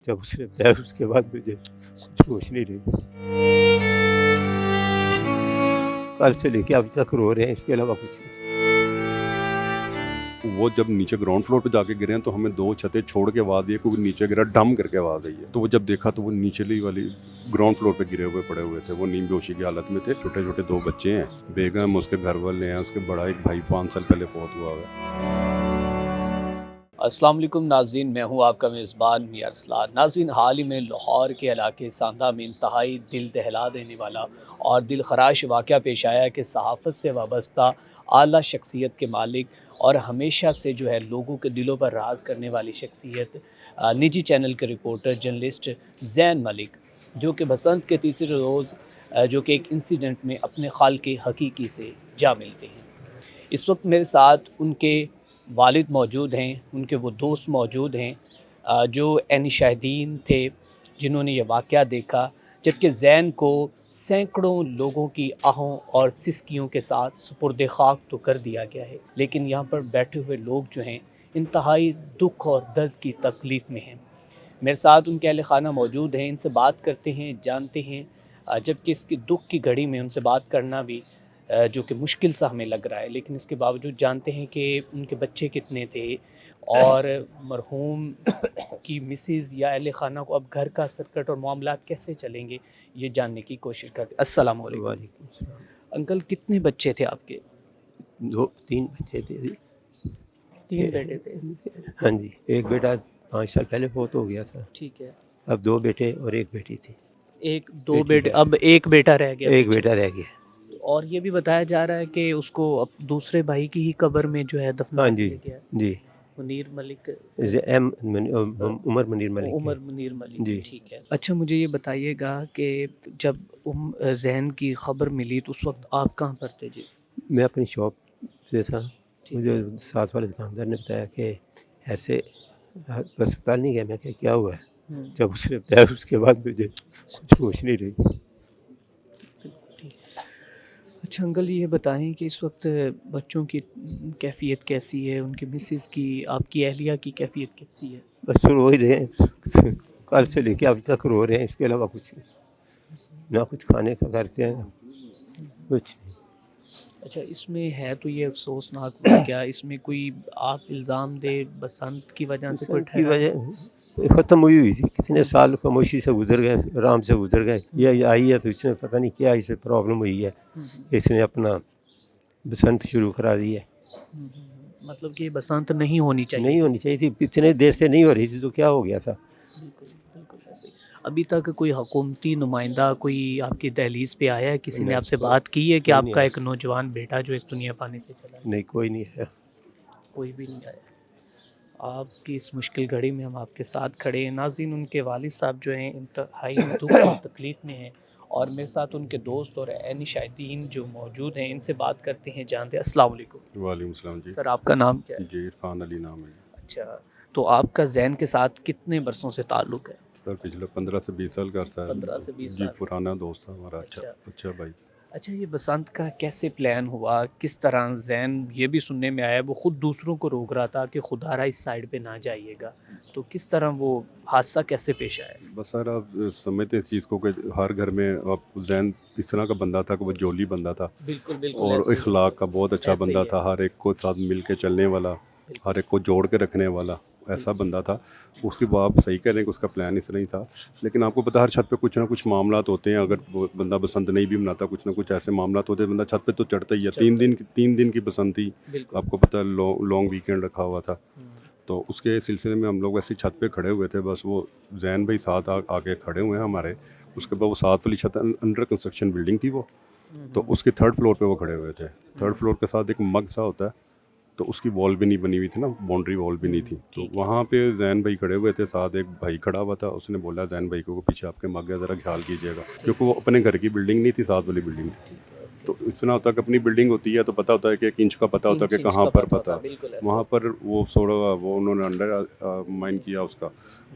जब उसने बताया उसके बाद मुझे कुछ होश नहीं रही। कल से लेके अभी तक रो रहे हैं, इसके अलावा कुछ नहीं। वो जब नीचे ग्राउंड फ्लोर पे जाके गिरे हैं तो हमें 2 छतें छोड़ के आवाज़ दी है, क्योंकि नीचे गिरा डम करके आवाज़ आई है। तो वो जब देखा तो वो नीचली वाली ग्राउंड फ्लोर पे गिरे हुए पड़े हुए थे, वो नीम बेहोशी की हालत में थे। छोटे छोटे 2 बच्चे हैं, बेगम उसके घर वाले हैं, उसके बड़ा एक भाई 5 साल पहले फौत हुआ है। अस्सलाम वालेकुम नाज़रीन, मैं हूं आपका मेज़बान मियां अरसलान। नाज़रीन, हाल ही में लाहौर के इलाके सांदा में इंतहाई दिल दहला देने वाला और दिल खराश वाक़या पेश आया कि सहाफ़त से वाबस्ता आला शख्सियत के मालिक और हमेशा से जो है लोगों के दिलों पर राज करने वाली शख्सियत निजी चैनल के रिपोर्टर जर्नलिस्ट ज़ैन मलिक, जो कि बसंत के तीसरे रोज़ जो कि एक इंसिडेंट में अपने खालिक़ हकीकी से जा मिलते हैं। इस वक्त मेरे साथ उनके वालिद मौजूद हैं, उनके वो दोस्त मौजूद हैं जो ऐनी शाहिदीन थे जिन्होंने ये वाक़या देखा, जबकि ज़ैन को सैकड़ों लोगों की आहों और सिसकियों के साथ सुपुर्द खाक तो कर दिया गया है, लेकिन यहाँ पर बैठे हुए लोग जो हैं इंतहाई दुख और दर्द की तकलीफ़ में हैं। मेरे साथ उनके अहल खाना मौजूद हैं, इनसे बात करते हैं, जानते हैं। जबकि इसकी दुख की घड़ी में उनसे बात करना भी जो कि मुश्किल सा हमें लग रहा है, लेकिन इसके बावजूद जानते हैं कि उनके बच्चे कितने थे और मरहूम की मिसेज़ या अहल खाना को अब घर का सर्कट और मामलात कैसे चलेंगे, ये जानने की कोशिश करते हैं। अस्सलाम वालेकुम। वालेकुम सलाम। अंकल, कितने बच्चे थे आपके? 2-3 बच्चे थे जी। 3 बेटे थे। हाँ जी, एक बेटा 5 साल पहले फौत हो गया था। ठीक है। अब 2 बेटे और 1 बेटी थी। 1-2 बेटी बेटे, है। अब 1 बेटा रह गया एक पीछे। बेटा रह गया। और ये भी बताया जा रहा है कि उसको अब दूसरे भाई की ही कब्र में जो है दफना हाँ जी, दिया गया है। जी। मुनीर मलिक, उमर मुनीर मलिक उमर है। मुनीर मलिक, जी। ठीक है। अच्छा, मुझे ये बताइएगा कि जब ज़ैन की खबर मिली तो उस वक्त आप कहाँ पर थे जी? मैं अपनी शॉप पे था। ठीक मुझे है। साथ वाले दुकानदार ने बताया कि ऐसे अस्पताल नहीं गया। मैं क्या क्या हुआ है? जब उसने बताया उसके बाद मुझे कुछ होश नहीं रही। बिल्कुल ठीक। अच्छा अंकल, ये बताएं कि इस वक्त बच्चों की कैफ़ियत कैसी है, उनकी मिसेज़ की, आपकी अहलिया की कैफ़ियत कैसी है? बस रो ही रहे हैं। कल से लेके अभी तक रो रहे हैं, इसके अलावा कुछ नहीं। ना कुछ खाने का करते हैं, कुछ नहीं। अच्छा, इसमें है तो ये अफ़सोसनाक वाक़या, इसमें कोई आप इल्ज़ाम दें बसंत की वजह से कोई बसंत की ठहराएँ? वजह ख़त्म हुई थी। कितने साल खामोशी से गुज़र गए, आराम से गुज़र गए। ये आई है तो इसमें पता नहीं क्या इसे प्रॉब्लम हुई है। इसने अपना बसंत शुरू करा दी है। मतलब कि बसंत नहीं होनी चाहिए नहीं थी। होनी चाहिए थी, इतने देर से नहीं हो रही थी तो क्या हो गया था? बिल्कुल, बिल्कुल ऐसे ही। अभी तक कोई हुकूमती नुमाइंदा कोई आपकी दहलीज़ पे आया है? किसी ने नहीं, आपसे बात की है कि कोई नहीं आपका आया। एक नौजवान बेटा जो इस दुनिया पानी से चला है? नहीं, कोई नहीं आया। कोई भी नहीं आया। आपकी इस मुश्किल घड़ी में हम आपके साथ खड़े हैं। नाज़रीन, उनके वालिद साहब जो हैं इंतहाई दुःख और तकलीफ़ में हैं और मेरे साथ उनके दोस्त और ऐनी शाहिदीन जो मौजूद हैं, इनसे बात करते हैं, जानते हैं। अस्सलाम वालेकुम। वालेकुम सलाम जी। सर, आपका नाम क्या है? जी, इरफान अली नाम है। अच्छा, तो आपका ज़ैन के साथ कितने बरसों से ताल्लुक़ है? सर पिछले 15 से 20 साल का अरसा है। 15 से 20 जी, साल। पुराना दोस्त था हमारा। अच्छा अच्छा। अच्छा भाई। अच्छा, ये बसंत का कैसे प्लान हुआ? किस तरह ज़ैन, ये भी सुनने में आया वो ख़ुद दूसरों को रोक रहा था कि खुदारा इस साइड पे ना जाइएगा, तो किस तरह वो हादसा कैसे पेश आया? बस सर आप समझते हैं इस चीज़ को कि हर घर में अब जैन इस तरह का बंदा था कि वो जोली बंदा था बिल्कुल, बिल्कुल और ऐसे ही है। इखलाक का बहुत अच्छा ऐसे ही बंदा है। था, हर एक को साथ मिल के चलने वाला, बिल्कुल। हर एक को जोड़ के रखने वाला, ऐसा बंदा था। उसकी बात आप सही कह रहे हैं कि उसका प्लान इस तरह ही था, लेकिन आपको पता है हर छत पे कुछ ना कुछ मामलात होते हैं। अगर वो बंदा बसंत नहीं भी मनाता, कुछ ना कुछ ऐसे मामलात होते हैं, बंदा छत पे तो चढ़ता ही है। 3 दिन की बसंत थी, बिल्कुल। आपको पता है लॉन्ग वीकेंड रखा हुआ था। तो उसके सिलसिले में हम लोग ऐसे छत पे खड़े हुए थे, बस वो जैन भाई साथ आके खड़े हुए हैं हमारे। उसके बाद वो साथ वाली छत अंडर कंस्ट्रक्शन बिल्डिंग थी वो, तो उसके 3rd फ्लोर पे वो खड़े हुए थे। 3rd फ्लोर के साथ एक मग सा होता है, तो उसकी वॉल भी नहीं बनी हुई थी ना, बाउंड्री वॉल भी नहीं थी। तो वहाँ पे जैन भाई खड़े हुए थे, साथ एक भाई खड़ा हुआ था। उसने बोला जैन भाई को पीछे आपके मग है, ज़रा ख्याल कीजिएगा, क्योंकि वो अपने घर की बिल्डिंग नहीं थी, साथ वाली बिल्डिंग थी। तो इतना होता है कि अपनी बिल्डिंग होती है तो पता होता है कि 1 इंच का पता होता है कि कहाँ पर पता। वहाँ पर वो थोड़ा वो उन्होंने अंडर माइन किया उसका,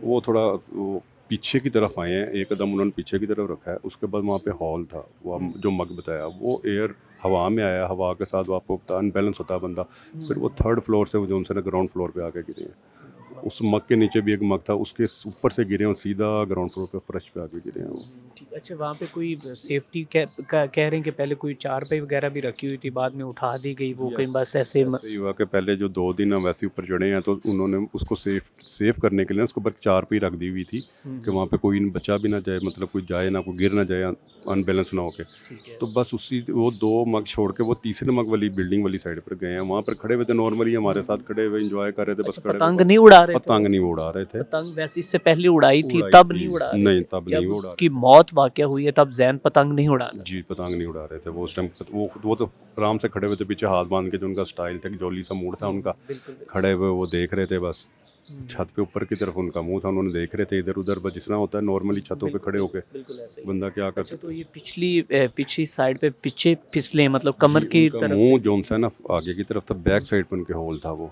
वो थोड़ा वो पीछे की तरफ आए हैं, एक कदम उन्होंने पीछे की तरफ रखा है। उसके बाद वहाँ पे हॉल था, वो जो मग बताया, वो एयर हवा में आया, हवा के साथ वो आपको पता अनबैलेंस होता है बंदा, फिर वो 3rd फ्लोर से वो जो उनसे ग्राउंड फ्लोर पे आके गिरे हैं। उस मग के नीचे भी एक मग था, उसके ऊपर से गिरे और सीधा ग्राउंड फ्लोर पे फर्श पे आके गिरे हैं वो। ठीक। अच्छा, वहाँ पे कोई सेफ्टी कह रहे हैं कि पहले कोई चारपाई वगैरह भी रखी हुई थी, बाद में उठा दी गई वो कहीं, बस ऐसे ऐसे ही हुआ कि पहले जो 2 दिन हम वैसे ऊपर चढ़े हैं तो उन्होंने उसको सेफ करने के लिए उसके ऊपर चारपाई रख दी हुई थी कि वहाँ पे कोई बचा भी ना जाए, मतलब कोई जाए ना, कोई गिर ना जाए अनबैलेंस ना होके। ठीक है। तो बस उसी वो 2 मग छोड़ के वो तीसरे मग वाली बिल्डिंग वाली साइड पर गए हैं, वहाँ पर खड़े हुए थे नॉर्मली हमारे साथ खड़े हुए एंजॉय कर रहे थे, बस अच्छा, खड़े पतंग हुए नहीं उड़ा रहे थे? पतंग नहीं उड़ा रहे थे। पतंग वैसे इससे पहले उड़ाई थी, उड़ाई तब थी। नहीं उड़ा रहे नहीं, थे? तब जब नहीं उड़ा उसकी मौत वाक़या हुई है तब जैन पतंग नहीं उड़ा रहा? जी, पतंग नहीं उड़ा रहे थे वो उस टाइम। वो तो आराम से खड़े हुए थे, पीछे हाथ बांध के, जो उनका स्टाइल था, जोली सा मूड था उनका, बिल्कुल। खड़े हुए वो देख रहे थे बस। छत पे ऊपर की तरफ उनका मुंह था, उन्होंने देख रहे थे इधर उधर, बस जितना होता है नॉर्मली छतों पे खड़े होके बिल्कुल ऐसे ही। बंदा क्या कर अच्छा, सकता तो ये पिछली साइड पे पीछे फिसले, मतलब कमर जी, की उनका तरफ मुंह से? जो सा ना आगे की तरफ था, बैक साइड पे उनके होल था वो,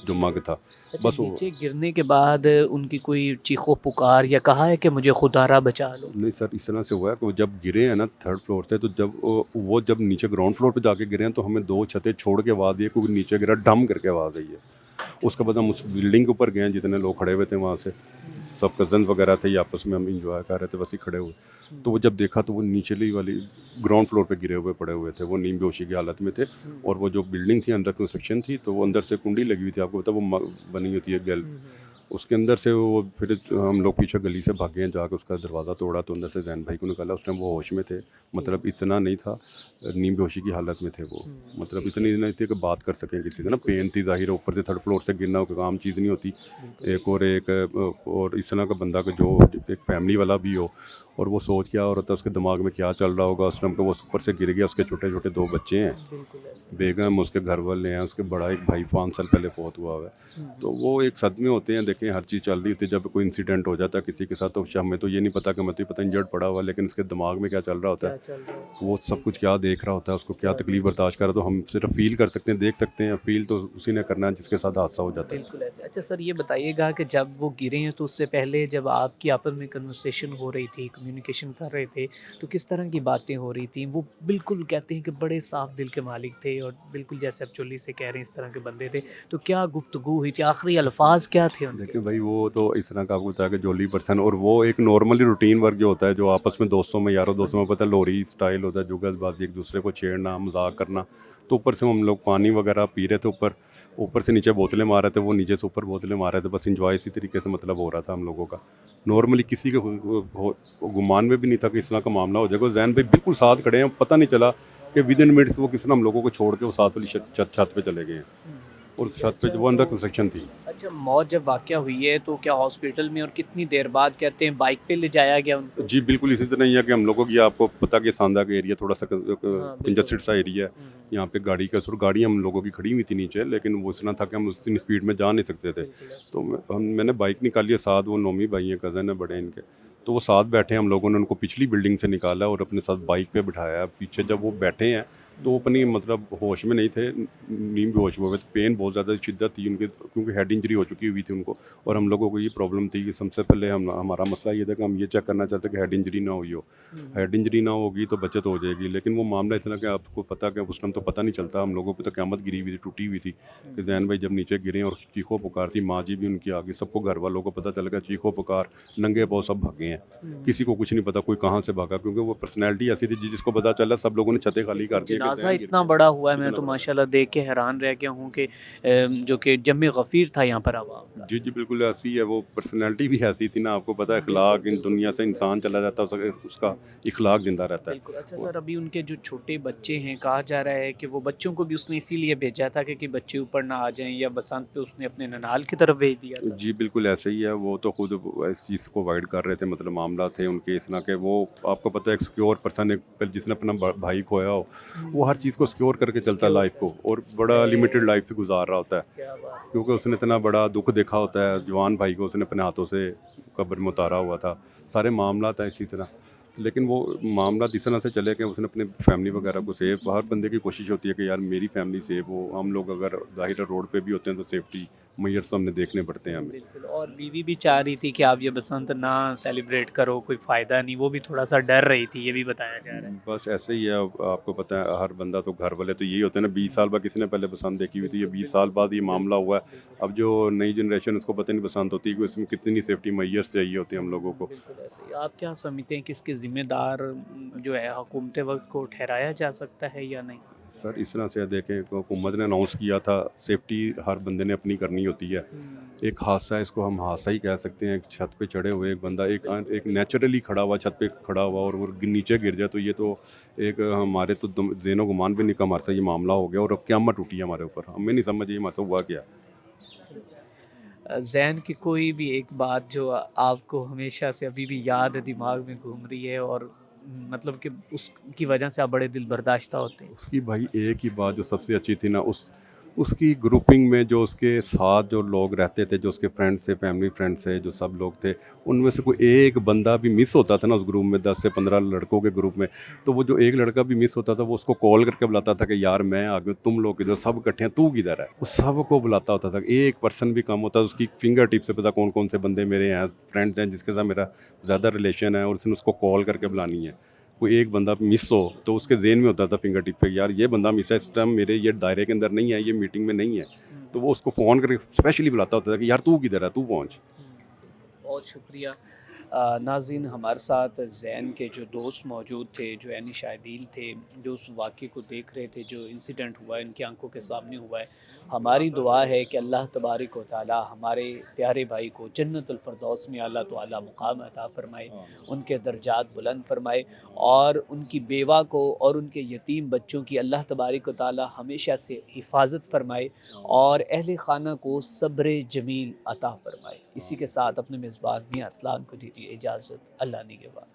जो मग था। अच्छा, बस वो नीचे गिरने के बाद उनकी कोई चीखो पुकार या कहा है कि मुझे खुदारा बचा लो? नहीं सर, इस तरह से हुआ है कि वो जब गिरे हैं ना 3rd फ्लोर से, तो जब वो जब नीचे ग्राउंड फ्लोर पे जाके गिरे हैं तो हमें 2 छतें छोड़ के आवाज़ दी है, क्योंकि नीचे गिरा डम करके आवाज़ आई है। उसके बाद हम उस बिल्डिंग के ऊपर गए हैं, जितने लोग खड़े हुए थे वहाँ से, सब कज़न वगैरह थे, आपस में हम इंजॉय कर रहे थे, बस ही खड़े हुए। तो वो जब देखा तो वो नीचली वाली ग्राउंड फ्लोर पे गिरे हुए पड़े हुए थे, वो नीम बेहोशी की हालत में थे। और वो जो बिल्डिंग थी अंडर कंस्ट्रक्शन थी, तो वो अंदर से कुंडी लगी हुई थी, आपको पता वो बनी होती है गैल, उसके अंदर से वो फिर हम लोग पीछे गली से भागे हैं, जाके उसका दरवाज़ा तोड़ा तो अंदर से जैन भाई को निकाला। उस टाइम वो होश में थे, मतलब इतना नहीं था, नीम बेहोशी की हालत में थे वो, मतलब इतनी नहीं थी कि बात कर सकें किसी से ना, पेन थी जाहिर है, ऊपर से 3rd फ्लोर से गिरना कोई आम चीज़ नहीं होती। और इस तरह का बंदा का जो एक फैमिली वाला भी हो, और वो सोच क्या हो रहा था, उसके दिमाग में क्या चल रहा होगा उस टाइम पे, वो ऊपर से गिर गया, उसके छोटे छोटे 2 बच्चे हैं, बिल्कुल ऐसे। बेगम, उसके घर वाले हैं, उसके बड़ा एक भाई 5 साल पहले फौत हुआ हुआ है। तो वो एक सदमे होते हैं, देखें हर चीज़ चल रही होती है, जब कोई इंसिडेंट हो जाता है किसी के साथ तो हमें तो ये नहीं पता कि मैं तो पता इंजर्ड पड़ा हुआ है, लेकिन उसके दिमाग में क्या चल रहा होता क्या है, चल रहा है? वो सब कुछ क्या देख रहा होता है, उसको क्या तकलीफ बर्दाश्त कर रहा है, तो हम सिर्फ फील कर सकते हैं, देख सकते हैं। फील तो उसी ने करना है जिसके साथ हादसा हो जाता है। बिल्कुल ऐसे। अच्छा सर, ये बताइएगा कि जब वो गिरे हैं तो उससे पहले जब आपकी आपस में कन्वर्सेशन हो रही थी, कम्युनिकेशन कर रहे थे, तो किस तरह की बातें हो रही थी? वो बिल्कुल कहते हैं कि बड़े साफ दिल के मालिक थे और बिल्कुल जैसे आप चोली से कह रहे हैं इस तरह के बंदे थे, तो क्या गुफ्तगू हुई थी? आखिरी अल्फाज क्या थे उनके? देखिए भाई, वो तो इस तरह का आपको बताया कि जोली पर्सन, और वो एक नॉर्मली रूटीन वर्क जो होता है, जो आपस में दोस्तों में, यारों दोस्तों में, पता है लोरी स्टाइल होता है, जुगलबाजी, एक दूसरे को छेड़ना, मजाक करना। तो ऊपर से हम लोग पानी वगैरह पी रहे थे, ऊपर से नीचे बोतलें मार रहे थे, वो नीचे से ऊपर बोतलें मार रहे थे, बस इंजॉय इसी तरीके से मतलब हो रहा था हम लोगों का। नॉर्मली किसी के गुमान में भी नहीं था कि इस तरह का मामला हो जाएगा। जैन भाई बिल्कुल साथ खड़े हैं, पता नहीं चला कि विद इन मिनट्स वो किसी ने हम लोगों को छोड़ के वो साथ वाली छत पे चले गए हैं, और छत पे वो अंडर कंस्ट्रक्शन थी। अच्छा, मौत जब वाक़या हुई है तो क्या हॉस्पिटल में और कितनी देर बाद कहते हैं बाइक पे ले जाया गया उनको? जी बिल्कुल, इसी तरह ही है कि हम लोगों की, आपको पता कि सांदा का एरिया थोड़ा सा बिल्कुल। कंजस्टेड सा एरिया है, यहाँ पे गाड़ी हम लोगों की खड़ी हुई थी नीचे, लेकिन वो इतना था कि हम उतनी स्पीड में जा नहीं सकते थे। तो मैंने बाइक निकाली है, साथ वो नोमी भाई हैं, कज़न है बड़े इनके, तो वो साथ बैठे हैं, हम लोगों ने उनको पिछली बिल्डिंग से निकाला और अपने साथ बाइक पे बिठाया। पीछे जब वो बैठे हैं तो वो अपनी मतलब होश में नहीं थे, नींद बेहोश हुए थे, पेन बहुत ज़्यादा शिद्दत थी उनके, क्योंकि हेड इंजरी हो चुकी हुई थी उनको। और हम लोगों को ये प्रॉब्लम थी कि सबसे पहले हमारा मसला ये था कि हम ये चेक करना चाहते कि हेड इंजरी ना हुई हो। हेड इंजरी ना होगी तो बचत हो जाएगी, लेकिन वो मामला इतना कि आपको पता कि उस टाइम तो पता नहीं चलता, हम लोगों पे तो क़यामत गिरी हुई थी, टूटी हुई थी कि जैन भाई जब नीचे गिरे और चीखो पुकार थी, माँ जी भी उनकी आ गई, सबको घर वालों को पता चल गया, चीखो पुकार, नंगे पाँव सब भागे हैं, किसी को कुछ नहीं पता कोई कहाँ से भागा, क्योंकि वो पर्सनैलिटी ऐसी थी जिसको पता चला सब लोगों ने छतें खाली कर दी। जनाज़ा इतना बड़ा हुआ है, मैं तो माशाल्लाह देख के हैरान रह गया हूँ कि जो कि जम्मे गफ़ीर था यहाँ पर आवाम का। जी बिल्कुल ऐसी है, वो पर्सनैलिटी भी ऐसी थी ना, आपको पता है, अखलाक, इन दुनिया से इंसान चला जाता है उसका इखलाक जिंदा रहता है। बिल्कुल। अच्छा सर, अभी उनके जो छोटे बच्चे हैं, कहा जा रहा है कि वो बच्चों को भी उसने इसीलिए भेजा था कि बच्चे ऊपर ना आ जाएं, या बसंत पे उसने अपने ननाल की तरफ भेज दिया था? जी बिल्कुल ऐसे ही है, वो तो खुद इस चीज़ को अवॉइड कर रहे थे, मतलब मामला थे उनके इस तरह के, वो आपको पता है एक सिक्योर पर्सन, एक जिसने अपना भाई खोया हो, वो हर चीज़ को सिक्योर करके चलता है लाइफ को, और बड़ा लिमिटेड लाइफ से गुजार रहा होता है, क्या बात। क्योंकि उसने इतना बड़ा दुख देखा होता है। जवान भाई को उसने अपने हाथों से कब्र में उतारा हुआ था, सारे मामला था इसी तरह। लेकिन वो मामला इस तरह से चले कि उसने अपने फैमिली वगैरह को सेफ, हर बंदे की कोशिश होती है कि यार मेरी फैमिली सेफ हो। हम लोग अगर ज़ाहिर रोड पे भी होते हैं तो सेफ्टी मैयर सामने देखने पड़ते हैं हमें। बिल्कुल। और बीवी भी चाह रही थी कि आप ये बसंत ना सेलिब्रेट करो, कोई फ़ायदा नहीं, वो भी थोड़ा सा डर रही थी, ये भी बताया जा रहा है। बस ऐसे ही है, अब आपको पता है हर बंदा तो घर वाले तो यही होते हैं ना, 20 साल बाद किसी ने पहले बसंत देखी हुई थी, ये 20 साल बाद ये मामला हुआ है। अब जो नई जनरेशन उसको पता नहीं बसंत होती है कि इसमें कितनी सेफ्टी मैयर्स चाहिए होती हैं हम लोगों को। बिल्कुल ऐसे ही। आप क्या समझते हैं कि इसके ज़िम्मेदार जो है हुकूमत वक़्त को ठहराया जा सकता है या नहीं? सर इस तरह से देखें, हुकूमत ने अनाउंस किया था, सेफ्टी हर बंदे ने अपनी करनी होती है। एक हादसा है, इसको हम हादसा ही कह सकते हैं। एक छत पे चढ़े हुए एक बंदा एक नेचुरली खड़ा हुआ, छत पे खड़ा हुआ और वो नीचे गिर जाए, तो ये तो एक हमारे तो ज़ेनो गुमान भी नहीं का हमारे साथ ये मामला हो गया और अब क़यामत टूटी है हमारे ऊपर। हमें नहीं समझ ये हमारे साथ हुआ क्या। ज़हन की कोई भी एक बात जो आपको हमेशा से अभी भी याद है, दिमाग में घूम रही है और मतलब कि उसकी वजह से आप बड़े दिल बर्दाश्ता होते हैं? उसकी भाई एक ही बात जो सबसे अच्छी थी ना, उसकी ग्रुपिंग में जो उसके साथ जो लोग रहते थे, जो उसके फ्रेंड्स थे, फैमिली फ्रेंड्स थे, जो सब लोग थे, उनमें से कोई एक बंदा भी मिस होता था ना उस ग्रुप में, 10 से 15 लड़कों के ग्रुप में, तो वो जो एक लड़का भी मिस होता था वो उसको कॉल करके बुलाता था कि यार मैं आ गया, तुम लोग किधर, सब इकट्ठे हैं, तू किधर है। वो सबको बुलाता होता था, एक पर्सन भी कम होता, उसकी फिंगर टिप से पता कौन कौन से बंदे मेरे हैं, फ्रेंड्स हैं जिसके साथ मेरा ज़्यादा रिलेशन है और उसने उसको कॉल करके बुलानी है। कोई एक बंदा मिस हो तो उसके ज़हन में होता था फिंगर टिप पे, यार ये बंदा मिस है, इस टाइम मेरे ये दायरे के अंदर नहीं है, ये मीटिंग में नहीं है, तो वो उसको फ़ोन करके स्पेशली बुलाता होता था कि यार तू किधर है, तू पहुँच। बहुत शुक्रिया। नाज़रीन, हमारे साथ ज़ैन के जो दोस्त मौजूद थे, जो यानी शाहिदीन थे, जो उस वाक़े को देख रहे थे, जो इंसिडेंट हुआ है इनकी आंखों के सामने हुआ है। हमारी दुआ है कि अल्लाह तबारक व तआला हमारे प्यारे भाई को जन्नतुल फ़िरदौस में अल्लाह ताला मुक़ाम अता फ़रमाए, उनके दर्जात बुलंद फ़रमाए और उनकी बेवा को और उनके यतीम बच्चों की अल्लाह तबारक व तआला हमेशा से हिफ़ाज़त फ़रमाए और अहले ख़ाना को सब्र जमील अता फ़रमाए। इसी के साथ अपने मेज़बान मियां अरसलान को दीजिए इजाज़त। अल्लाह निगहबान।